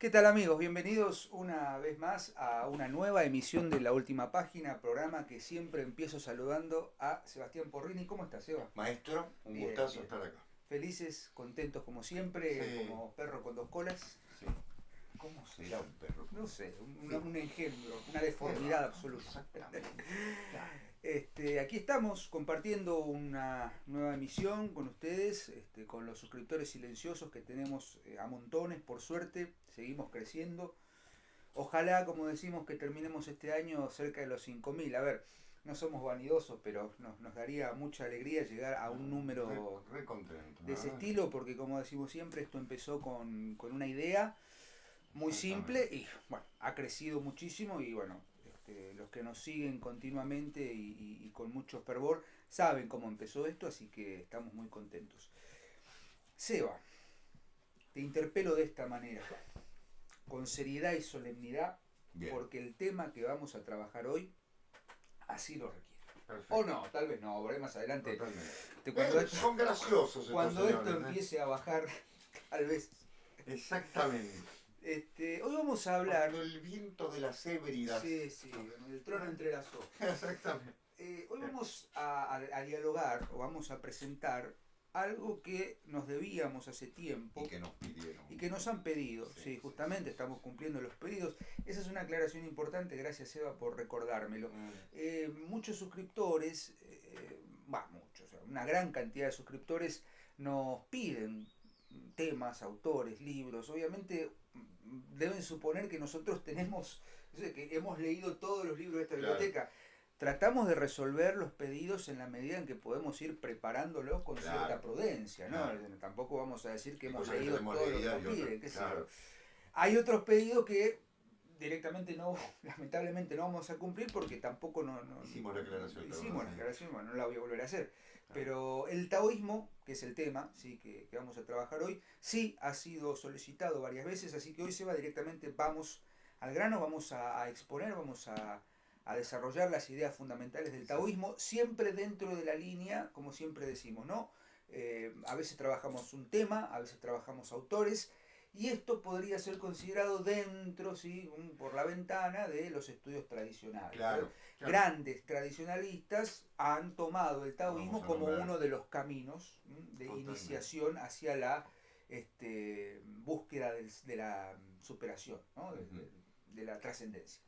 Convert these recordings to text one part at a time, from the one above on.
¿Qué tal amigos? Bienvenidos una vez más a una nueva emisión de La Última Página, programa que siempre empiezo saludando a Sebastián Porrini. ¿Cómo estás, Seba? Maestro, un Bien, gustazo bien. estar acá. Felices, contentos como siempre, Sí, como perro con dos colas. sí. ¿Cómo será un perro? No sé, Sí. un engendro, una deformidad absoluta. Exactamente. Claro. Aquí estamos compartiendo una nueva emisión con ustedes, con los suscriptores silenciosos que tenemos a montones, por suerte, seguimos creciendo. Ojalá, como decimos, que terminemos este año cerca de los 5.000. A ver, no somos vanidosos, pero nos daría mucha alegría llegar a un número Re contento, de la ese verdad. estilo, porque como decimos siempre, esto empezó con una idea muy simple Exactamente. y bueno, ha crecido muchísimo y bueno, los que nos siguen continuamente y con mucho fervor saben cómo empezó esto, así que estamos muy contentos. Seba, te interpelo de esta manera, con seriedad y solemnidad, Bien. porque el tema que vamos a trabajar hoy así lo requiere. O Perfecto. no, tal vez no, por ahí más adelante, Totalmente. cuando esto, Son graciosos estos cuando esto señores, ¿eh? empiece a bajar, tal vez. Exactamente. Hoy vamos a hablar. Cuando el viento de las ébridas. Sí, sí, el trono entre las hojas. Exactamente. Hoy vamos a dialogar o vamos a presentar algo que nos debíamos hace tiempo Y que nos pidieron. y que nos han pedido. Sí, Sí, sí, justamente sí. estamos cumpliendo los pedidos. Esa es una aclaración importante, gracias Eva por recordármelo. Muchos suscriptores, muchos, una gran cantidad de suscriptores nos piden temas, autores, libros. Obviamente deben suponer que nosotros tenemos, que hemos leído todos los libros de esta Claro, biblioteca. Tratamos de resolver los pedidos en la medida en que podemos ir preparándolos con cierta claro, prudencia, ¿no? claro. Tampoco vamos a decir que Hay hemos cosas que leído tenemos todo lo que leídas nos y otras. piden, qué sé yo. Claro. Hay otros pedidos que directamente no, lamentablemente no vamos a cumplir porque tampoco Hicimos la aclaración. hicimos la Sí. aclaración, bueno, no la voy a volver a hacer. Claro. Pero el taoísmo, que es el tema sí, que vamos a trabajar hoy, sí ha sido solicitado varias veces, así que hoy se va directamente, vamos al grano, vamos a exponer, vamos a desarrollar las ideas fundamentales del taoísmo, siempre dentro de la línea, como siempre decimos, ¿no? A veces trabajamos un tema, a veces trabajamos autores, y esto podría ser considerado dentro, ¿sí? Por la ventana de los estudios tradicionales. Claro, claro. Grandes tradicionalistas han tomado el taoísmo Vamos a como nombrar. uno de los caminos de Totalmente. iniciación hacia la búsqueda de la superación, ¿no? De la trascendencia.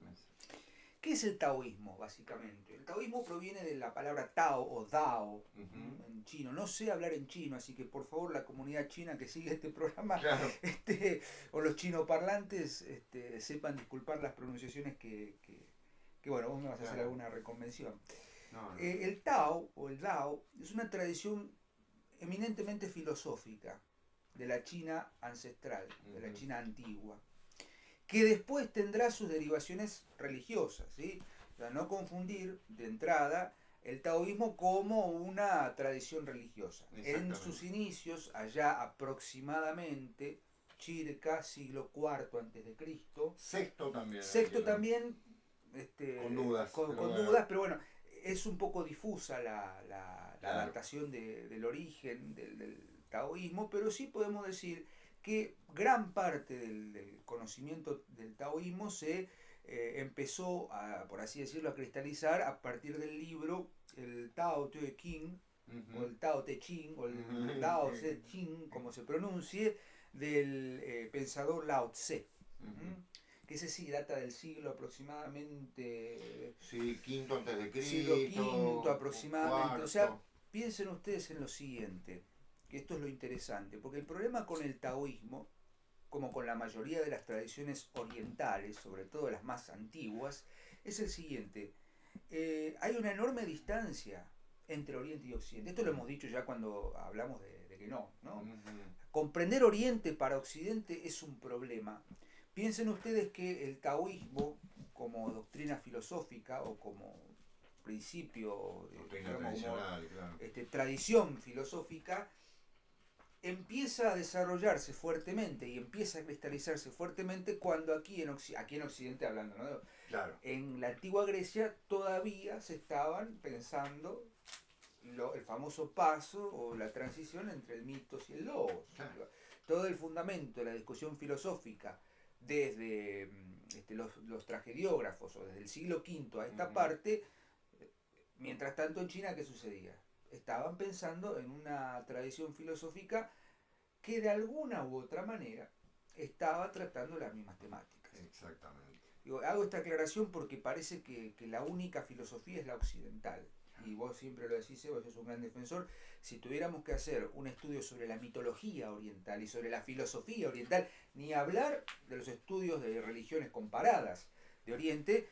¿Qué es el taoísmo, básicamente? El taoísmo proviene de la palabra Tao o Dao en chino. No sé hablar en chino, así que por favor la comunidad china que sigue este programa Claro. o los chinoparlantes sepan disculpar las pronunciaciones que bueno, vos me vas a hacer alguna reconvención. No. El Tao o el Dao es una tradición eminentemente filosófica de la China ancestral, de la China antigua, que después tendrá sus derivaciones religiosas, ¿sí? O sea, no confundir de entrada el taoísmo como una tradición religiosa. En sus inicios, allá aproximadamente, circa siglo IV antes de Cristo. Sexto también. Sexto también, con dudas. con dudas, pero bueno, es un poco difusa la claro. adaptación del origen del taoísmo, pero sí podemos decir que gran parte del conocimiento del taoísmo se empezó, por así decirlo, a cristalizar a partir del libro el Tao Te Ching, o el Tao Te Ching, o el Tao Te Ching, como se pronuncie, del pensador Lao Tse. Que ese sí data del siglo aproximadamente. Sí, quinto antes de Cristo. Siglo V aproximadamente. Cuarto. O sea, piensen ustedes en lo siguiente, que esto es lo interesante, porque el problema con el taoísmo, como con la mayoría de las tradiciones orientales, sobre todo las más antiguas, es el siguiente. Hay una enorme distancia entre Oriente y Occidente. Esto lo hemos dicho ya cuando hablamos de que no. Comprender Oriente para Occidente es un problema. Piensen ustedes que el taoísmo, como doctrina filosófica o como principio, digamos, como, claro. Tradición filosófica, empieza a desarrollarse fuertemente y empieza a cristalizarse fuertemente cuando aquí en Occidente hablando, ¿no? Claro. En la antigua Grecia todavía se estaban pensando el famoso paso o la transición entre el mitos y el logos. Claro. Todo el fundamento de la discusión filosófica desde los tragediógrafos o desde el siglo V a esta parte. Mientras tanto en China, ¿qué sucedía? Estaban pensando en una tradición filosófica que de alguna u otra manera estaba tratando las mismas temáticas. Exactamente. Digo, hago esta aclaración porque parece que la única filosofía es la occidental. Y vos siempre lo decís, vos sos un gran defensor. Si tuviéramos que hacer un estudio sobre la mitología oriental y sobre la filosofía oriental, ni hablar de los estudios de religiones comparadas de Oriente,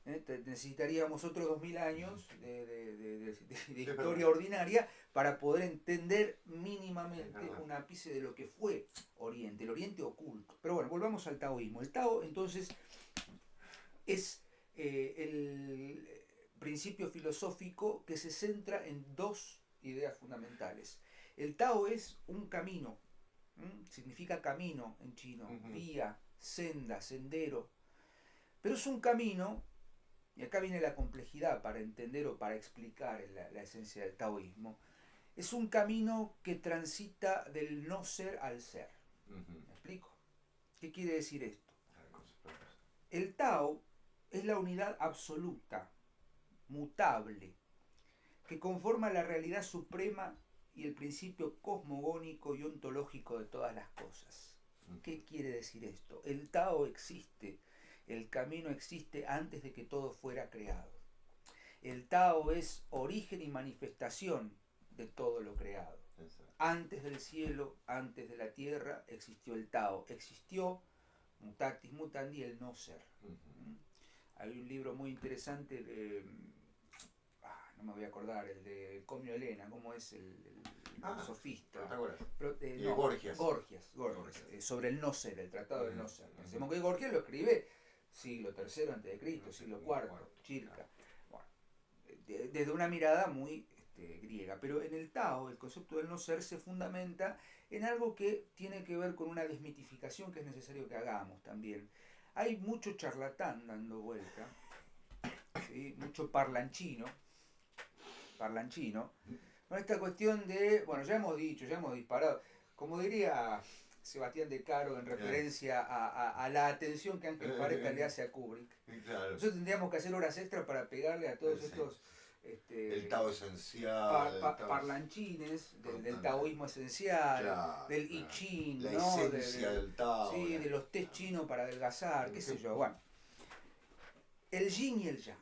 necesitaríamos otros 2000 años de historia ordinaria para poder entender mínimamente un ápice de lo que fue Oriente, el Oriente oculto. Pero bueno, volvamos al taoísmo. El Tao, entonces, es el principio filosófico que se centra en dos ideas fundamentales. El Tao es un camino, significa camino en chino, vía, senda, sendero, pero es un camino, y acá viene la complejidad para entender o para explicar la esencia del taoísmo, es un camino que transita del no ser al ser. ¿Me explico? ¿Qué quiere decir esto? El Tao es la unidad absoluta, mutable, que conforma la realidad suprema y el principio cosmogónico y ontológico de todas las cosas. ¿Qué quiere decir esto? El Tao existe, el camino existe antes de que todo fuera creado. El Tao es origen y manifestación de todo lo creado. Antes del cielo, antes de la tierra, existió el Tao. Existió, mutatis mutandi, el no ser. Hay un libro muy interesante de... no me voy a acordar, el de Comio Helena, ¿cómo es el sofista? No, Gorgias. Sobre el no ser, el tratado del no ser. Pensemos que Gorgias lo escribe siglo III a.C., siglo IV, Chirca. Bueno, desde una mirada muy griega. Pero en el Tao, el concepto del no ser se fundamenta en algo que tiene que ver con una desmitificación que es necesario que hagamos también. Hay mucho charlatán dando vuelta, ¿sí? Mucho parlanchino, con esta cuestión de, bueno, ya hemos dicho, ya hemos disparado, como diría Sebastián de Caro en referencia a la atención que Ángel Fareta le hace a Kubrick. Claro. Nosotros tendríamos que hacer horas extras para pegarle a todos estos el Tao esencial, parlanchines del taoísmo esencial, claro, del I Ching, la esencia del Tao, sí, de los tés chinos para adelgazar, qué sé yo. Bueno, el yin y el yang,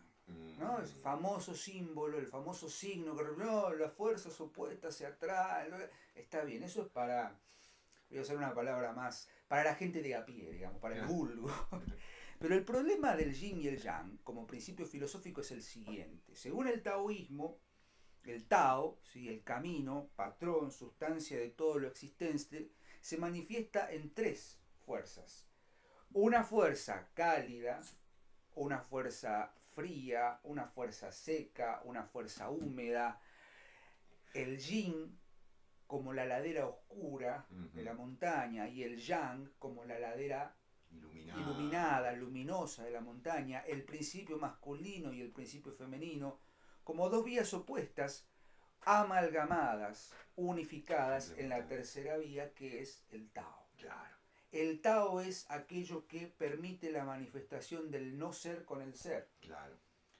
¿no? El famoso símbolo, el famoso signo que no, las fuerzas opuestas se atraen. Está bien, eso es para, voy a usar una palabra más, para la gente de a pie, digamos, para el vulgo. Pero el problema del yin y el yang como principio filosófico es el siguiente. Según el taoísmo, el Tao, ¿sí?, el camino, patrón, sustancia de todo lo existente, se manifiesta en tres fuerzas. Una fuerza cálida, una fuerza fría, una fuerza seca, una fuerza húmeda. El yin como la ladera oscura de la montaña y el yang como la ladera iluminada, luminosa de la montaña, el principio masculino y el principio femenino, como dos vías opuestas, amalgamadas, unificadas en la tercera vía que es el Tao. Claro. El Tao es aquello que permite la manifestación del no ser con el ser. Claro.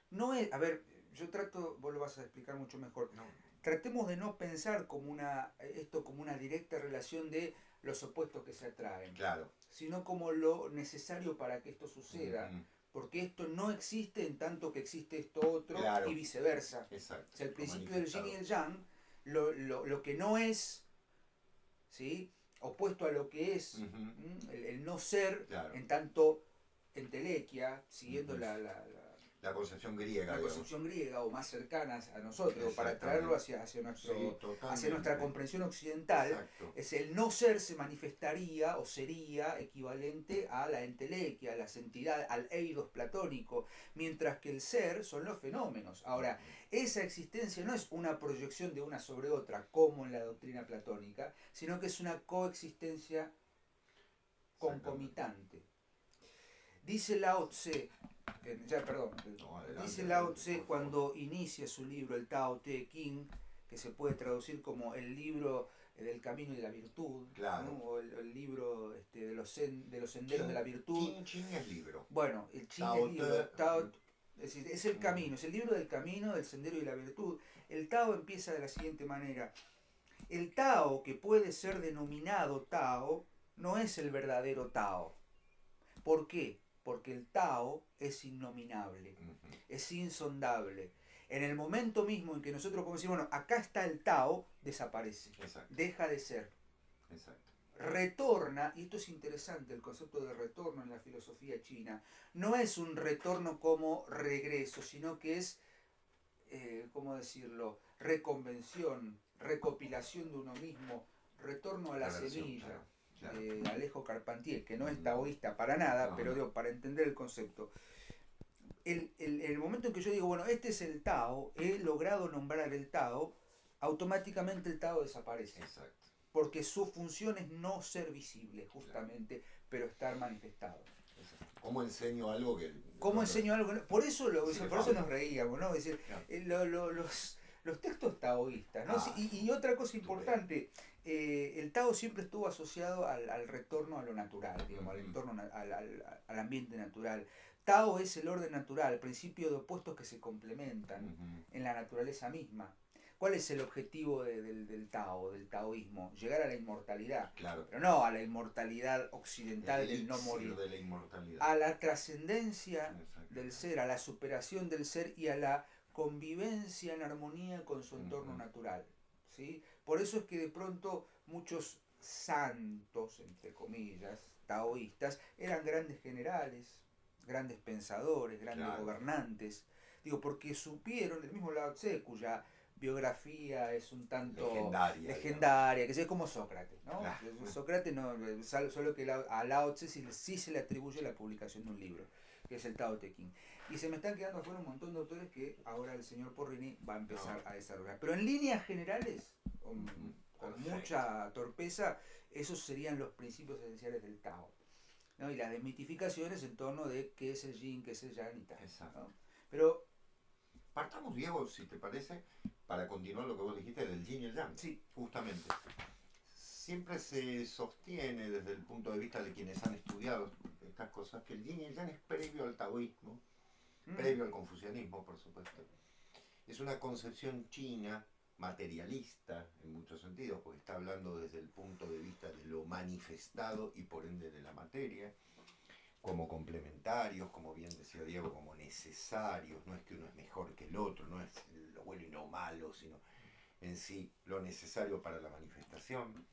No es, a ver, yo trato, vos lo vas a explicar mucho mejor. No. Tratemos de no pensar como esto como una directa relación de los opuestos que se atraen, claro, sino como lo necesario para que esto suceda, porque esto no existe en tanto que existe esto otro, claro, y viceversa. Exacto. O sea, el principio del yin y el yang, lo que no es, ¿sí?, opuesto a lo que es, el no ser, claro, en tanto entelequia, siguiendo la concepción griega. La concepción griega, o más cercanas a nosotros, para traerlo hacia nuestra comprensión occidental. Exacto. Es el no ser se manifestaría o sería equivalente a la entelequia, a las entidades, al eidos platónico, mientras que el ser son los fenómenos. Ahora, esa existencia no es una proyección de una sobre otra, como en la doctrina platónica, sino que es una coexistencia concomitante. Dice Lao Tse, dice Lao Tse cuando inicia su libro, el Tao Te Ching, que se puede traducir como el libro del camino y de la virtud, claro. ¿no? O el libro de los senderos de la virtud. Qin es libro. Bueno, el Qin es libro. Tao, es decir, es el camino, es el libro del camino, del sendero y de la virtud. El Tao empieza de la siguiente manera. El Tao que puede ser denominado Tao no es el verdadero Tao. ¿Por qué? Porque el Tao es innominable, es insondable. En el momento mismo en que nosotros podemos decir, bueno, acá está el Tao, desaparece. Exacto. Deja de ser. Exacto. Retorna, y esto es interesante, el concepto de retorno en la filosofía china, no es un retorno como regreso, sino que es, ¿cómo decirlo?, reconvención, recopilación de uno mismo, retorno a la semilla. Claro. De Alejo Carpentier, que no es taoísta para nada, pero digo, para entender el concepto. El momento en que yo digo, bueno, este es el Tao, he logrado nombrar el Tao, automáticamente el Tao desaparece. Exacto. Porque su función es no ser visible, justamente, claro, pero estar manifestado. ¿Cómo enseño algo que...? ¿Cómo enseño algo que no? Por eso, por eso nos reíamos, ¿no? Es decir, claro, los textos taoístas, ¿no? Y otra cosa importante, el Tao siempre estuvo asociado al retorno a lo natural, digamos, al entorno, al ambiente natural. Tao es el orden natural, principio de opuestos que se complementan en la naturaleza misma. ¿Cuál es el objetivo del Tao, del taoísmo? Llegar a la inmortalidad. Claro. Pero no a la inmortalidad occidental del no morir. De la inmortalidad. A la trascendencia del ser, a la superación del ser y a la convivencia en armonía con su entorno natural. ¿Sí? Por eso es que de pronto muchos santos, entre comillas, taoístas, eran grandes generales, grandes pensadores, grandes gobernantes. Digo, porque supieron, el mismo Lao Tse, cuya biografía es un tanto legendaria, que es como Sócrates, ¿no? Claro. Sócrates no, solo que a Lao Tse sí se le atribuye la publicación de un libro, que es el Tao Te Ching. Y se me están quedando afuera un montón de autores que ahora el señor Porrini va a empezar a desarrollar. Pero en líneas generales, con mucha torpeza, esos serían los principios esenciales del Tao, ¿no? Y las desmitificaciones en torno de qué es el Yin, qué es el Yang y tal, ¿no? Pero partamos, Diego, si te parece, para continuar lo que vos dijiste del Yin y el Yang. Sí. Justamente. Siempre se sostiene desde el punto de vista de quienes han estudiado estas cosas que el Yin y el Yang es previo al taoísmo, previo al confucianismo, por supuesto. Es una concepción china materialista en muchos sentidos, porque está hablando desde el punto de vista de lo manifestado y por ende de la materia, como complementarios, como bien decía Diego, como necesarios. No es que uno es mejor que el otro, no es lo bueno y lo malo, sino en sí lo necesario para la manifestación.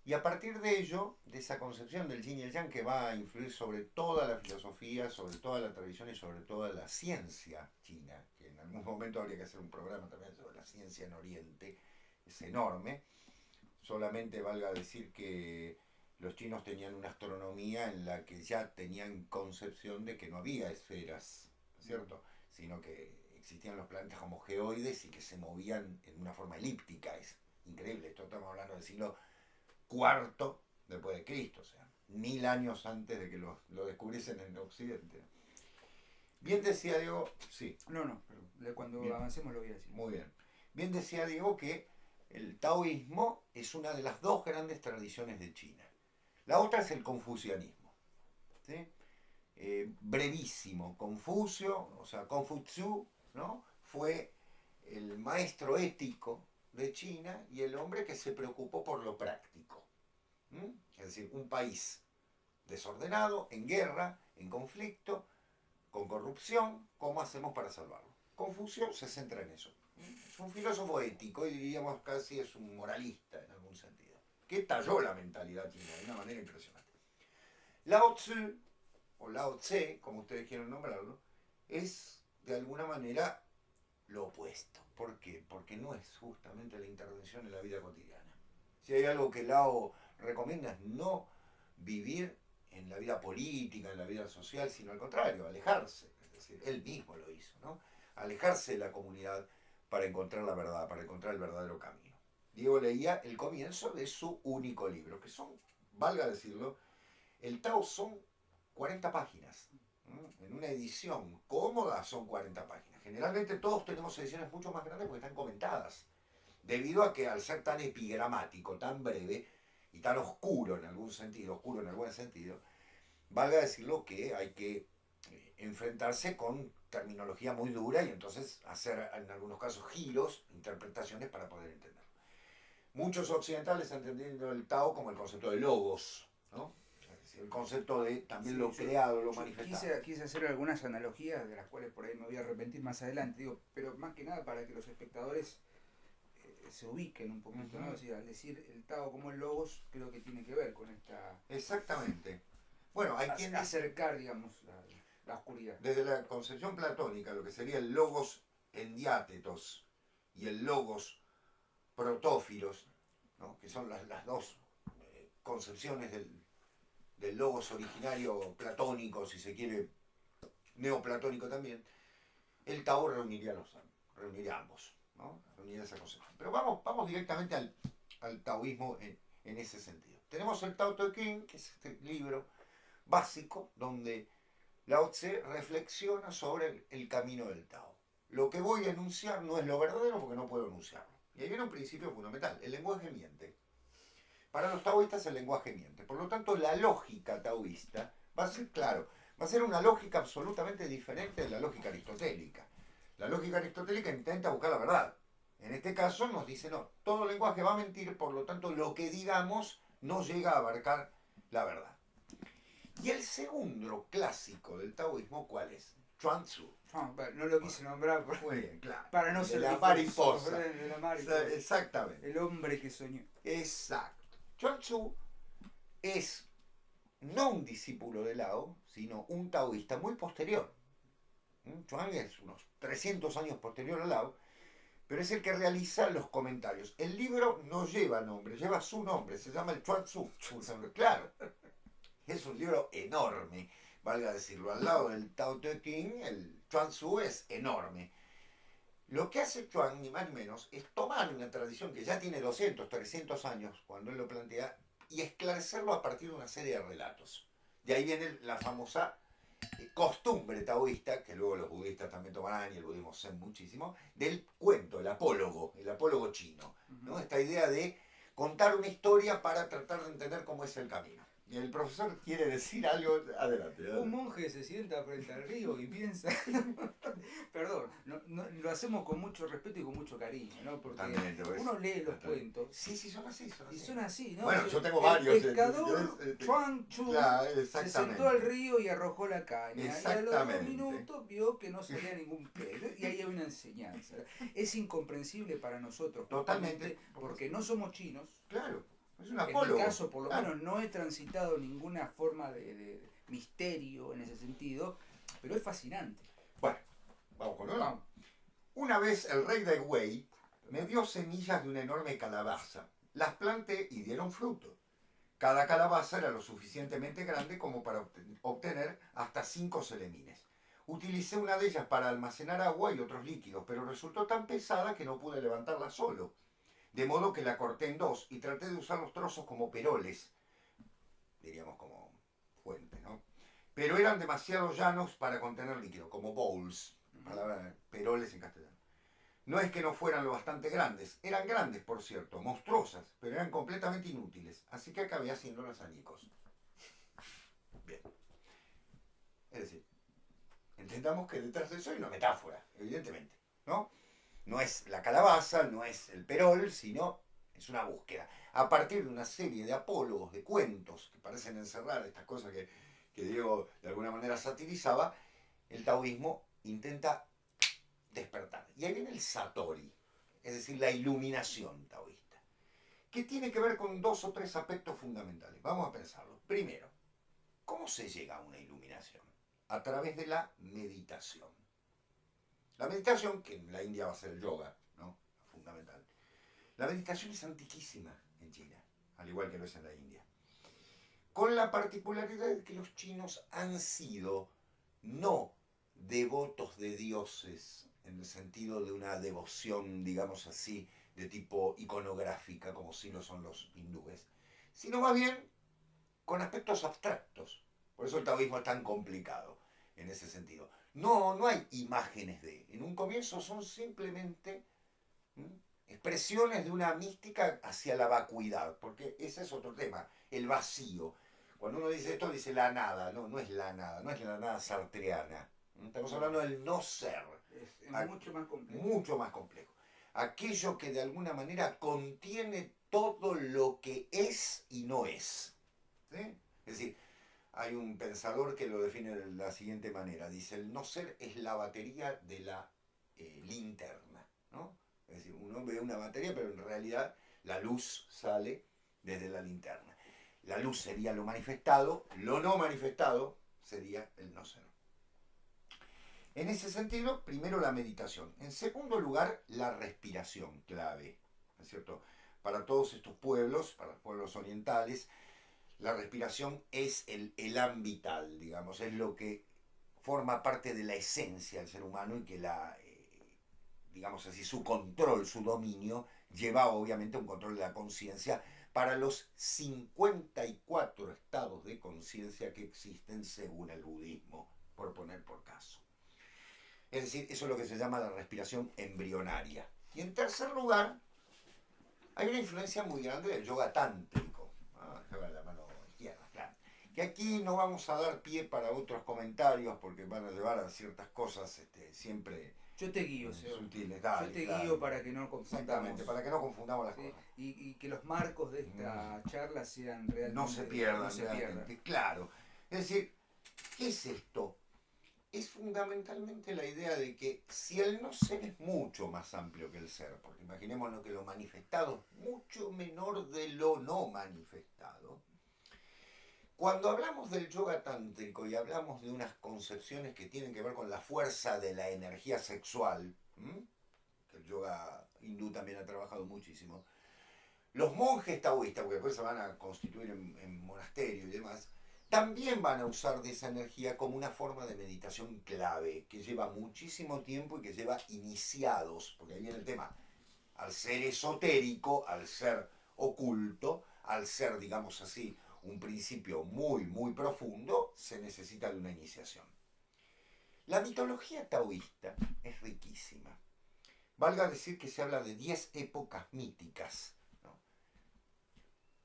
Y a partir de ello, de esa concepción del Yin y el Yang, que va a influir sobre toda la filosofía, sobre toda la tradición y sobre toda la ciencia china, que en algún momento habría que hacer un programa también sobre la ciencia en Oriente, es enorme. Solamente valga decir que los chinos tenían una astronomía en la que ya tenían concepción de que no había esferas, ¿cierto? Sino que existían los planetas como geoides y que se movían en una forma elíptica. Es increíble, esto estamos hablando del siglo IV después de Cristo, o sea, 1000 años antes de que lo descubriesen en Occidente. Bien decía Diego, sí. No, pero cuando avancemos lo voy a decir. Muy bien. Bien decía Diego que el taoísmo es una de las dos grandes tradiciones de China. La otra es el confucianismo, ¿sí? Brevísimo, Confucio, o sea, Confucius, ¿no? Fue el maestro ético de China y el hombre que se preocupó por lo práctico. Es decir, un país desordenado, en guerra, en conflicto, con corrupción, ¿cómo hacemos para salvarlo? Confucio se centra en eso. Es un filósofo ético y diríamos casi es un moralista en algún sentido, que talló la mentalidad china de una manera impresionante. Lao Tzu, o Lao Tse, como ustedes quieran nombrarlo, es de alguna manera lo opuesto. ¿Por qué? Porque no es justamente la intervención en la vida cotidiana. Si hay algo que Lao recomienda es no vivir en la vida política, en la vida social, sino al contrario, alejarse. Es decir, él mismo lo hizo, ¿no? Alejarse de la comunidad para encontrar la verdad, para encontrar el verdadero camino. Diego leía el comienzo de su único libro, que son, valga decirlo, el Tao son 40 páginas. En una edición cómoda son 40 páginas. Generalmente todos tenemos ediciones mucho más grandes porque están comentadas. debido a que al ser tan epigramático, tan breve y tan oscuro en algún sentido, oscuro en el buen sentido, valga decirlo que hay que enfrentarse con terminología muy dura y entonces hacer en algunos casos giros, interpretaciones para poder entenderlo. Muchos occidentales entendiendo el Tao como el concepto de logos, ¿no? El concepto de también lo creado, lo manifestado. Quise hacer algunas analogías de las cuales por ahí me voy a arrepentir más adelante, digo, pero más que nada para que los espectadores se ubiquen un poquito, ¿no? Es decir, al decir el Tao como el logos, creo que tiene que ver con esta... Exactamente. Bueno, hay quien acercar, digamos, la oscuridad. Desde la concepción platónica, lo que sería el logos endiátetos y el logos protófilos, ¿no? Que son las dos concepciones del logos originario platónico, si se quiere, neoplatónico también, el Tao reuniría ambos, ¿no? Reuniría esa concepción. Pero vamos directamente al taoísmo en ese sentido. Tenemos el Tao Te Ching, que es este libro básico donde Lao Tse reflexiona sobre el camino del Tao. Lo que voy a enunciar no es lo verdadero porque no puedo enunciarlo. Y ahí viene un principio fundamental. El lenguaje miente. Para los taoístas el lenguaje miente. Por lo tanto, la lógica taoísta va a ser, claro, va a ser una lógica absolutamente diferente de la lógica aristotélica. La lógica aristotélica intenta buscar la verdad. En este caso nos dice, no, todo lenguaje va a mentir, por lo tanto, lo que digamos no llega a abarcar la verdad. Y el segundo clásico del taoísmo, ¿cuál es? Chuang Tzu. No lo quise nombrar Muy bien, claro. para no ser la mariposa. De la mariposa. Exactamente. El hombre que soñó. Exacto. Chuang Tzu es no un discípulo de Lao, sino un taoísta muy posterior. Chuang es unos 300 años posterior a Lao, pero es el que realiza los comentarios. El libro no lleva nombre, lleva su nombre, se llama el Chuang Tzu. Claro. Es un libro enorme, valga decirlo. Al lado del Tao Te Ching, el Chuang Tzu es enorme. Lo que hace Chuang, ni más ni menos, es tomar una tradición que ya tiene 200, 300 años, cuando él lo plantea, y esclarecerlo a partir de una serie de relatos. De ahí viene la famosa costumbre taoísta, que luego los budistas también tomarán, y el budismo zen muchísimo, del cuento, el apólogo chino, ¿no? Esta idea de contar una historia para tratar de entender cómo es el camino. Y el profesor quiere decir algo, adelante. Un monje se sienta frente al río y piensa, perdón, lo hacemos con mucho respeto y con mucho cariño, ¿no? Porque uno lee los cuentos. Sí, son así. Y son así, ¿no? Bueno, yo tengo varios. El pescador Chuang Tzu se sentó al río y arrojó la caña. Y a los 2 minutos vio que no salía ningún pez. Y ahí hay una enseñanza. Es incomprensible para nosotros. Totalmente. Porque no somos chinos. Claro. Es un en mi caso, por lo menos, no he transitado ninguna forma de misterio en ese sentido, pero es fascinante. Bueno, vamos con uno. Una vez el rey de Wei me dio semillas de una enorme calabaza. Las planté y dieron fruto. Cada calabaza era lo suficientemente grande como para obtener hasta 5 selemines. Utilicé una de ellas para almacenar agua y otros líquidos, pero resultó tan pesada que no pude levantarla solo. De modo que la corté en 2 y traté de usar los trozos como peroles, diríamos como fuente, ¿no? Pero eran demasiado llanos para contener líquido, como bowls, palabra peroles en castellano. No es que no fueran lo bastante grandes, eran grandes, por cierto, monstruosas, pero eran completamente inútiles, así que acabé haciéndolas añicos. Bien. Es decir, entendamos que detrás de eso hay una metáfora, evidentemente, ¿no? No es la calabaza, no es el perol, sino es una búsqueda. A partir de una serie de apólogos, de cuentos, que parecen encerrar estas cosas que Diego de alguna manera satirizaba, el taoísmo intenta despertar. Y ahí viene el satori, es decir, la iluminación taoísta, que tiene que ver con 2 o 3 aspectos fundamentales. Vamos a pensarlo. Primero, ¿cómo se llega a una iluminación? A través de la meditación. La meditación, que en la India va a ser el yoga, ¿no? Fundamental. La meditación es antiquísima en China, al igual que lo es en la India. Con la particularidad de que los chinos han sido no devotos de dioses, en el sentido de una devoción, digamos así, de tipo iconográfica, como sí lo son los hindúes, sino más bien con aspectos abstractos. Por eso el taoísmo es tan complicado en ese sentido. No hay imágenes de. En un comienzo son simplemente expresiones de una mística hacia la vacuidad, porque ese es otro tema, el vacío. Cuando uno dice esto, dice la nada, no, no es la nada, no es la nada sartreana. Estamos hablando del no ser. Es mucho más complejo. Mucho más complejo. Aquello que de alguna manera contiene todo lo que es y no es. ¿Sí? Es decir, hay un pensador que lo define de la siguiente manera. Dice, el no ser es la batería de la linterna, ¿no? Es decir, uno ve una batería, pero en realidad la luz sale desde la linterna. La luz sería lo manifestado, lo no manifestado sería el no ser. En ese sentido, primero la meditación. En segundo lugar, la respiración, clave, ¿no es cierto? Para todos estos pueblos, para los pueblos orientales, la respiración es el elan vital, digamos, es lo que forma parte de la esencia del ser humano y que digamos así, su control, su dominio, lleva obviamente a un control de la conciencia para los 54 estados de conciencia que existen según el budismo, por poner por caso. Es decir, eso es lo que se llama la respiración embrionaria. Y en tercer lugar, hay una influencia muy grande del yoga tántrico. La mano izquierda, claro. Que aquí no vamos a dar pie para otros comentarios porque van a llevar a ciertas cosas siempre yo te guío, sutiles. Yo te guío para que no confundamos. Exactamente, para que no confundamos las cosas. Y que los marcos de esta charla sean realmente... No se pierdan, no se pierdan. Claro. Es decir, ¿qué es esto? Es fundamentalmente la idea de que si el no ser es mucho más amplio que el ser, porque imaginémonos que lo manifestado es mucho menor de lo no manifestado, cuando hablamos del yoga tántrico y hablamos de unas concepciones que tienen que ver con la fuerza de la energía sexual, que el yoga hindú también ha trabajado muchísimo, los monjes taoístas, porque después se van a constituir en monasterio y demás, también van a usar de esa energía como una forma de meditación clave, que lleva muchísimo tiempo y que lleva iniciados, porque ahí viene el tema, al ser esotérico, al ser oculto, al ser, digamos así, un principio muy, muy profundo, se necesita de una iniciación. La mitología taoísta es riquísima. Valga decir que se habla de 10 épocas míticas, ¿no?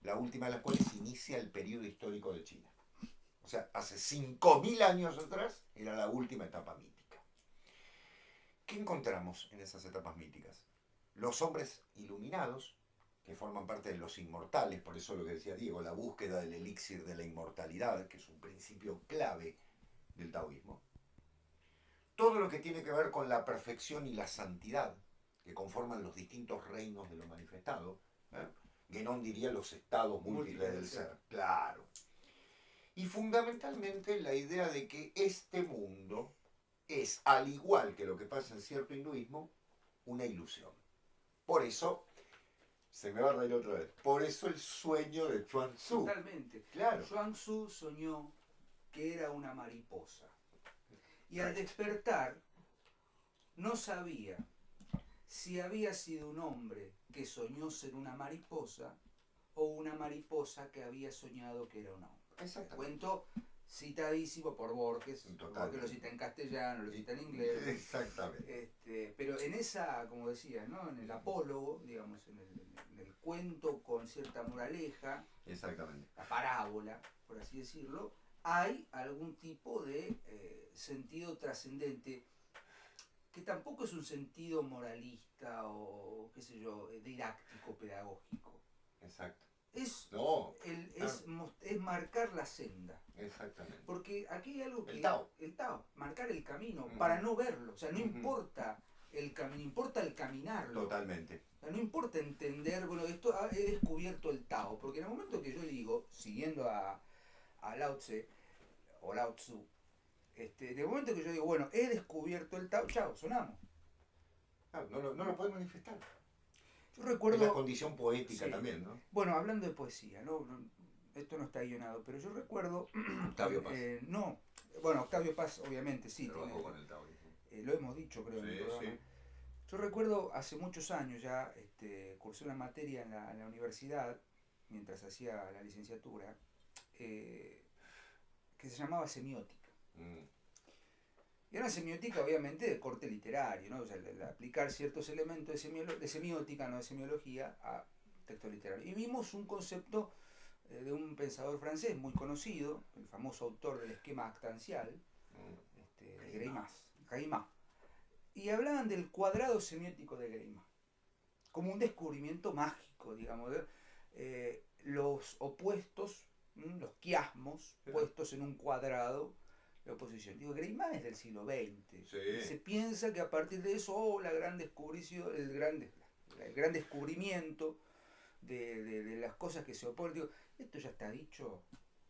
La última de las cuales inicia el periodo histórico de China. O sea, hace 5.000 años atrás era la última etapa mítica. ¿Qué encontramos en esas etapas míticas? Los hombres iluminados, que forman parte de los inmortales, por eso lo que decía Diego, la búsqueda del elixir de la inmortalidad, que es un principio clave del taoísmo. Todo lo que tiene que ver con la perfección y la santidad, que conforman los distintos reinos de lo manifestado. Guénon diría los estados múltiples del ser. Claro. Y fundamentalmente la idea de que este mundo es, al igual que lo que pasa en cierto hinduismo, una ilusión. Por eso, se me va a reír otra vez, por eso el sueño de Chuang Tzu. Totalmente. Claro. Chuang Tzu soñó que era una mariposa. Y al despertar, no sabía si había sido un hombre que soñó ser una mariposa o una mariposa que había soñado que era un hombre. Cuento citadísimo por Borges, porque lo cita en castellano, lo cita en inglés. Exactamente. Pero en esa, como decía, ¿no? En el apólogo, digamos, en el cuento con cierta moraleja, exactamente, la parábola, por así decirlo, hay algún tipo de sentido trascendente que tampoco es un sentido moralista o, qué sé yo, didáctico, pedagógico. Exacto. Es, no, es marcar la senda. Exactamente. Porque aquí hay algo que... El Tao, marcar el camino, para no verlo. O sea, no importa el camino, importa el caminarlo. Totalmente. O sea, no importa entender, bueno, esto he descubierto el Tao. Porque en el momento que yo digo, siguiendo a Lao Tse, o Lao Tzu, en el momento que yo digo, bueno, he descubierto el Tao, chao, sonamos. No lo puedes manifestar. Yo recuerdo... Es la condición poética también, ¿no? Bueno, hablando de poesía, ¿no? Esto no está guionado, pero yo recuerdo... Octavio Paz. No, bueno, Octavio Paz obviamente sí. Trabajó con el Taoísmo. Lo hemos dicho, creo, en el programa. Sí. Yo recuerdo hace muchos años ya, cursé una materia en la universidad, mientras hacía la licenciatura, que se llamaba semiótica. Y una semiótica obviamente de corte literario, ¿no? O sea, el aplicar ciertos elementos de semiótica, no de semiología, a texto literario. Y vimos un concepto de un pensador francés muy conocido, el famoso autor del esquema actancial, Greimas. Y hablaban del cuadrado semiótico de Greimas, como un descubrimiento mágico, digamos, de los opuestos, los quiasmos, puestos en un cuadrado de oposición. Digo, Greimas es del siglo XX. Sí. Se piensa que a partir de eso, el gran descubrimiento de las cosas que se oponen. Digo, esto ya está dicho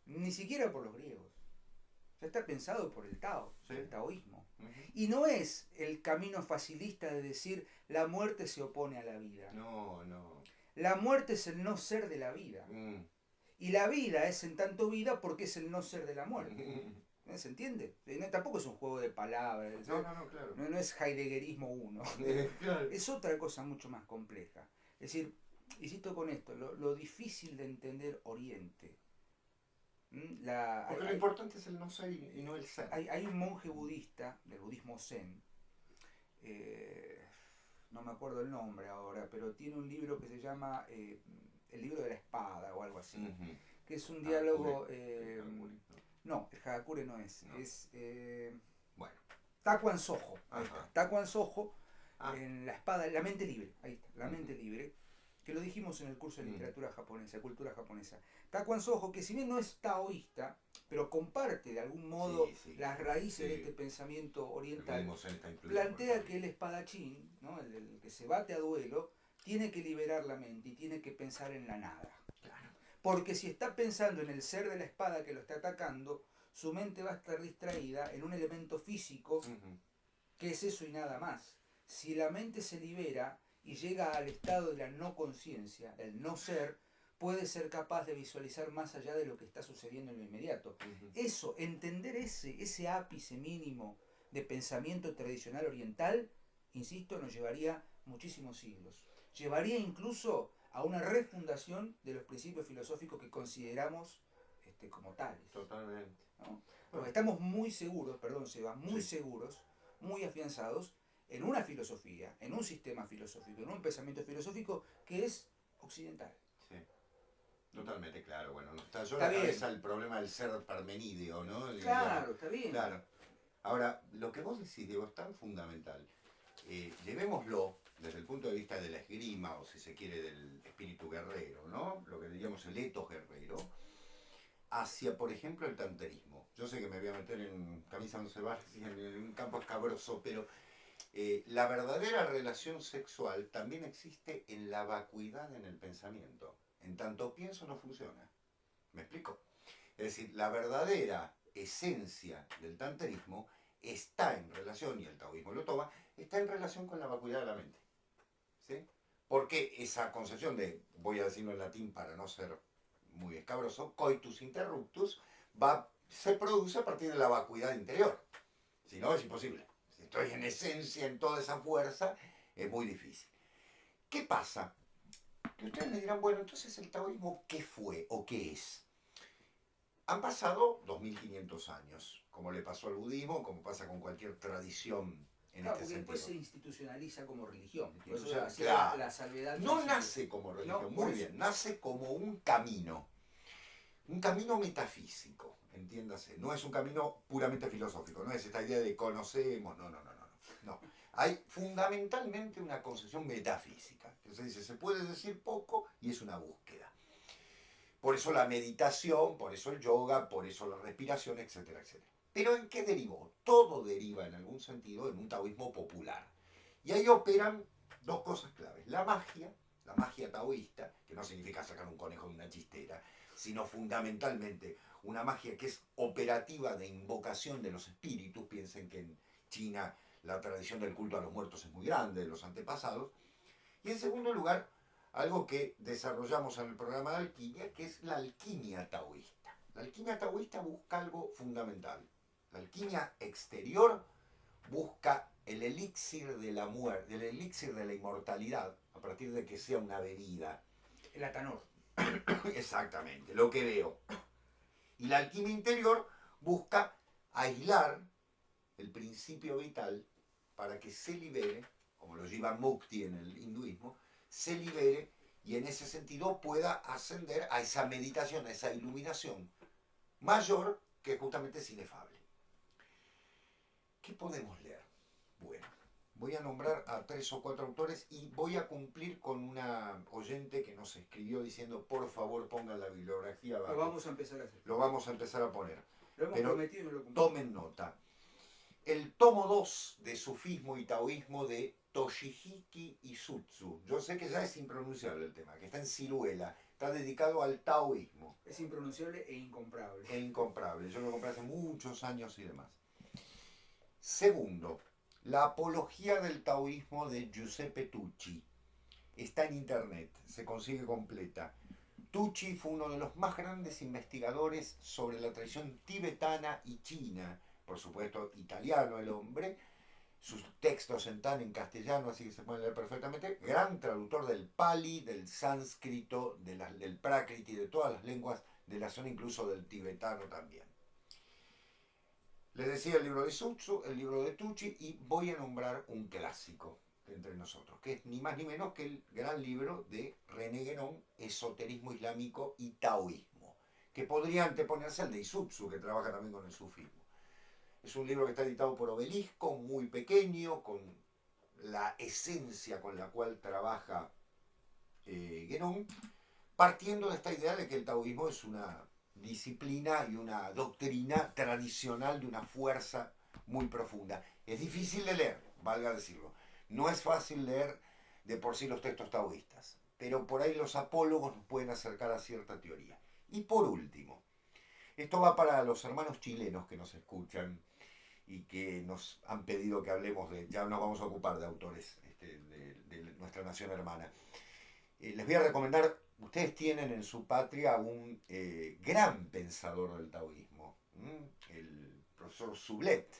ni siquiera por los griegos. Ya está pensado por el Tao, Sí. el taoísmo. Uh-huh. Y no es el camino facilista de decir la muerte se opone a la vida. No. La muerte es el no ser de la vida. Y la vida es en tanto vida porque es el no ser de la muerte. ¿Se entiende? No, tampoco es un juego de palabras. No, claro. No es Heideggerismo 1. Claro. Es otra cosa mucho más compleja. Es decir, insisto con esto, lo difícil de entender Oriente. Porque lo importante es el no ser y no el ser. Hay un monje budista del budismo zen, no me acuerdo el nombre ahora, pero tiene un libro que se llama El libro de la espada o algo así, Uh-huh. que es un diálogo... No, el Hagakure no es, no. Es bueno. Takuan Soho, ahí Ajá. está. Takuan Soho en la espada, la mente libre, ahí está, la mente libre, que lo dijimos en el curso de literatura japonesa, cultura japonesa. Takuan Soho, que si bien no es taoísta, pero comparte de algún modo las raíces de este pensamiento oriental, plantea que el espadachín, ¿no? el que se bate a duelo, tiene que liberar la mente y tiene que pensar en la nada. Claro. Porque si está pensando en el ser de la espada que lo está atacando, su mente va a estar distraída en un elemento físico, que es eso y nada más. Si la mente se libera y llega al estado de la no conciencia, el no ser, puede ser capaz de visualizar más allá de lo que está sucediendo en lo inmediato. Eso, entender ese ápice mínimo de pensamiento tradicional oriental, insisto, nos llevaría muchísimos siglos. Llevaría incluso a una refundación de los principios filosóficos que consideramos como tales. Totalmente. ¿No? Porque estamos muy seguros, perdón Seba, seguros, muy afianzados en una filosofía, en un sistema filosófico, en un pensamiento filosófico que es occidental. Sí. Totalmente, claro. Bueno, nos estalló la cabeza el problema del ser parmenídeo, ¿no? Claro, está bien. Claro. Ahora, lo que vos decís, Diego, es tan fundamental. Llevémoslo desde el punto de vista de la esgrima, o si se quiere, del espíritu guerrero, ¿no? Lo que diríamos el etos guerrero, hacia, por ejemplo, el tanterismo. Yo sé que me voy a meter en camisa 11 varas y en un campo escabroso, pero la verdadera relación sexual también existe en la vacuidad en el pensamiento. En tanto pienso no funciona. ¿Me explico? Es decir, la verdadera esencia del tanterismo está en relación, y el taoísmo lo toma, está en relación con la vacuidad de la mente. ¿Sí? Porque esa concepción de, voy a decirlo en latín para no ser muy escabroso, coitus interruptus, se produce a partir de la vacuidad interior. Si no, es imposible. Si estoy en esencia, en toda esa fuerza, es muy difícil. ¿Qué pasa? Que ustedes me dirán, bueno, entonces el taoísmo, ¿qué fue o qué es? Han pasado 2500 años, como le pasó al budismo, como pasa con cualquier tradición en este sentido. Después se institucionaliza como religión. Claro. La salvedad no nace como religión, no, muy bien, nace como un camino metafísico, entiéndase. No es un camino puramente filosófico, no es esta idea de conocemos, no. Hay fundamentalmente una concepción metafísica, que se dice, se puede decir poco y es una búsqueda. Por eso la meditación, por eso el yoga, por eso la respiración, etcétera, etcétera. Pero ¿en qué derivó? Todo deriva en algún sentido en un taoísmo popular. Y ahí operan dos cosas claves. La magia taoísta, que no significa sacar un conejo de una chistera, sino fundamentalmente una magia que es operativa de invocación de los espíritus. Piensen que en China la tradición del culto a los muertos es muy grande, de los antepasados. Y en segundo lugar, algo que desarrollamos en el programa de alquimia, que es la alquimia taoísta. La alquimia taoísta busca algo fundamental. La alquimia exterior busca el elixir de la muerte, el elixir de la inmortalidad, a partir de que sea una bebida. El atanor. Exactamente, lo que veo. Y la alquimia interior busca aislar el principio vital para que se libere, como lo lleva Mukti en el hinduismo, se libere y en ese sentido pueda ascender a esa meditación, a esa iluminación mayor que justamente es inefable. ¿Qué podemos leer? Bueno, voy a nombrar a 3 o 4 autores y voy a cumplir con una oyente que nos escribió diciendo por favor pongan la bibliografía abajo. Lo vamos a empezar a hacer. Lo vamos a empezar a poner. Lo hemos prometido y no lo cumplimos. Tomen nota. El tomo 2 de Sufismo y Taoísmo de Toshihiki Isutsu. Yo sé que ya es impronunciable el tema, que está en ciruela. Está dedicado al taoísmo. Es impronunciable e incomparable. E incomparable. Yo lo compré hace muchos años y demás. Segundo, la apología del taoísmo de Giuseppe Tucci. Está en internet, se consigue completa. Tucci fue uno de los más grandes investigadores sobre la tradición tibetana y china. Por supuesto, italiano el hombre. Sus textos están en castellano, así que se pueden leer perfectamente. Gran traductor del Pali, del sánscrito, del Prakriti, de todas las lenguas de la zona, incluso del tibetano también. Les decía el libro de Isutsu, el libro de Tucci, y voy a nombrar un clásico entre nosotros, que es ni más ni menos que el gran libro de René Guénon, Esoterismo Islámico y Taoísmo, que podría anteponerse al de Isutsu, que trabaja también con el sufismo. Es un libro que está editado por Obelisco, muy pequeño, con la esencia con la cual trabaja Guénon, partiendo de esta idea de que el taoísmo es una disciplina y una doctrina tradicional de una fuerza muy profunda. Es difícil de leer, valga decirlo. No es fácil leer de por sí los textos taoístas, pero por ahí los apólogos nos pueden acercar a cierta teoría. Y por último, esto va para los hermanos chilenos que nos escuchan y que nos han pedido que hablemos de, ya nos vamos a ocupar de autores de nuestra nación hermana. Les voy a recomendar, ustedes tienen en su patria un gran pensador del taoísmo, el profesor Sublet,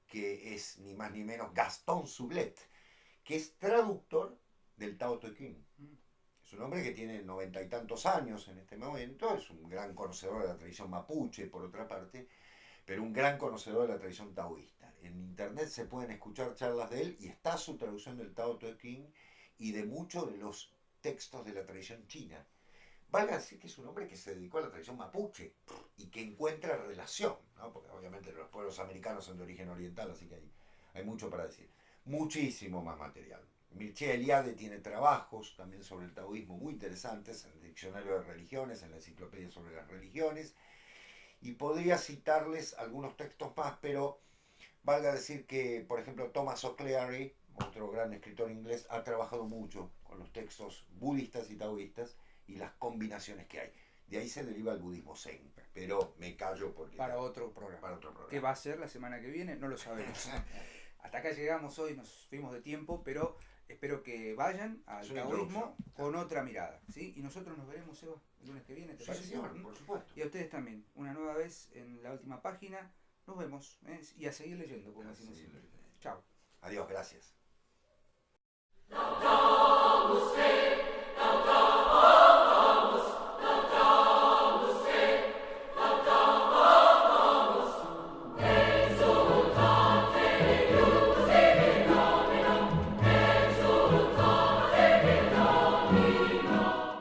que es ni más ni menos Gastón Sublet, que es traductor del Tao Te Ching. Es un hombre que tiene 90 y tantos años en este momento, es un gran conocedor de la tradición mapuche, por otra parte, pero un gran conocedor de la tradición taoísta. En internet se pueden escuchar charlas de él y está su traducción del Tao Te Ching y de muchos de los textos de la tradición china. Valga decir que es un hombre que se dedicó a la tradición mapuche y que encuentra relación, ¿no? Porque obviamente los pueblos americanos son de origen oriental, así que hay mucho para decir. Muchísimo más material. Mircea Eliade tiene trabajos también sobre el taoísmo muy interesantes en el Diccionario de Religiones, en la Enciclopedia sobre las Religiones, y podría citarles algunos textos más, pero valga decir que, por ejemplo, Thomas O'Cleary, otro gran escritor inglés, ha trabajado mucho con los textos budistas y taoístas y las combinaciones que hay. De ahí se deriva el budismo zen, pero me callo porque... Para otro programa. Para otro programa. ¿Qué va a ser la semana que viene? No lo sabemos. Hasta acá llegamos hoy, nos fuimos de tiempo, pero espero que vayan al taoísmo con otra mirada, ¿sí? Y nosotros nos veremos, Seba, el lunes que viene, ¿te parece? Señor, por supuesto. Y a ustedes también, una nueva vez en la última página. Nos vemos, y a seguir leyendo, como decimos siempre. Chao. Adiós, gracias. Laudamus Deum.